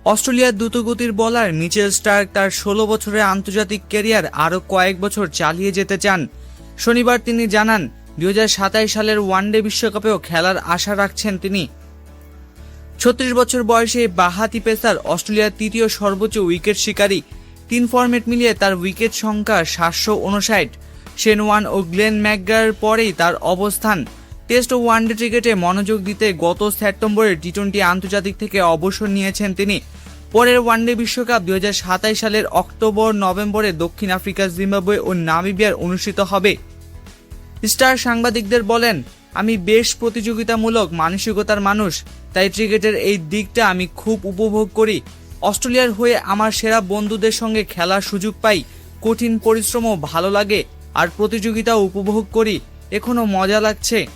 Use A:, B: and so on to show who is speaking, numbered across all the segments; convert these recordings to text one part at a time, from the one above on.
A: অস্ট্রেলিয়ার দ্রুতগতির bowler Mitchell Starc তার ১৬ বছরের আন্তর্জাতিক ক্যারিয়ার আরও কয়েক বছর চালিয়ে যেতে চান। শনিবার তিনি জানান ২০২৭ সালের ওয়ানডে বিশ্বকাপেও খেলার আশা রাখছেন তিনি। ৩৬ বছর বয়সে বাঁহাতি পেসার অস্ট্রেলিয়ার তৃতীয় সর্বোচ্চ উইকেট শিকারী। ৩ ফরম্যাট মিলিয়ে তার উইকেট সংখ্যা ৭৫৯। শেন ওয়ার্ন ও গ্লেন ম্যাকগ্রার পরেই তার অবস্থান। টেস্ট ও ওয়ানডে ক্রিকেটে মনোযোগ দিতে গত সেপ্টেম্বরে টি-২০ আন্তর্জাতিক থেকে অবসর নিয়েছেন তিনি। পরের ওয়ানডে বিশ্বকাপ ২০২৭ সালের অক্টোবর-নভেম্বরে দক্ষিণ আফ্রিকা, জিম্বাবুয়ে ও নামিবিয়ার অনুষ্ঠিত হবে। স্টার সাংবাদিকদের বলেন, আমি বেশ প্রতিযোগিতামূলক মানসিকতার মানুষ, তাই ক্রিকেটের এই দিকটা আমি খুব উপভোগ করি। অস্ট্রেলিয়ার হয়ে আমার সেরা বন্ধুদের সঙ্গে খেলার সুযোগ পাই, কঠিন পরিশ্রমও ভালো লাগে আর প্রতিযোগিতাও উপভোগ করি, এখনও মজা লাগছে।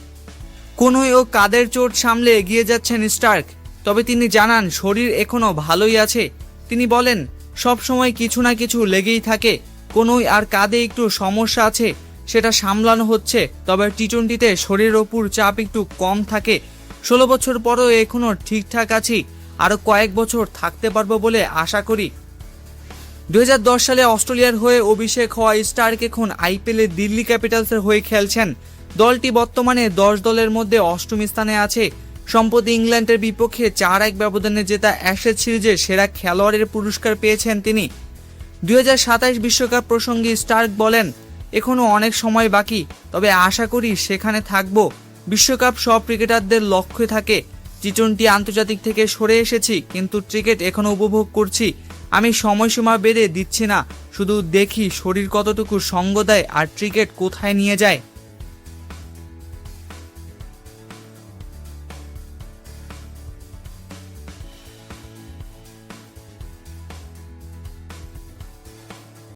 A: কোনোই ও কাঁধের চোট সামলে এগিয়ে যাচ্ছেন স্টার্ক, তবে তিনি জানান শরীর এখনও ভালোই আছে। তিনি বলেন, সব সময় কিছু না কিছু লেগেই থাকে, কোনোই আর কাঁধে একটু সমস্যা আছে, সেটা সামলানো হচ্ছে। তবে টি-২০তে শরীরের ওপর চাপ একটু কম থাকে। ১৬ বছর পরেও এখনও ঠিকঠাক আছি, আরও কয়েক বছর থাকতে পারবো বলে আশা করি। ২০১০ সালে অস্ট্রেলিয়ার হয়ে অভিষেক হওয়া স্টার্ক এখন আইপিএলে দিল্লি ক্যাপিটালসের হয়ে খেলছেন। দলটি বর্তমানে ১০ দলের মধ্যে ৮ম স্থানে আছে। সম্প্রতি ইংল্যান্ডের বিপক্ষে ৪-১ ব্যবধানে জেতা অ্যাশেজ সিরিজের সেরা খেলোয়াড়ের পুরস্কার পেয়েছেন তিনি। ২০২৭ বিশ্বকাপ প্রসঙ্গে স্টার্ক বলেন, এখনও অনেক সময় বাকি, তবে আশা করি সেখানে থাকব। বিশ্বকাপ সব ক্রিকেটারদের লক্ষ্যে থাকে। টি-২০ আন্তর্জাতিক থেকে সরে এসেছি, কিন্তু ক্রিকেট এখনও উপভোগ করছি। আমি সময়সীমা বেঁধে দিচ্ছি না, শুধু দেখি শরীর কতটুকু সঙ্গ দেয় আর ক্রিকেট কোথায় নিয়ে যায়।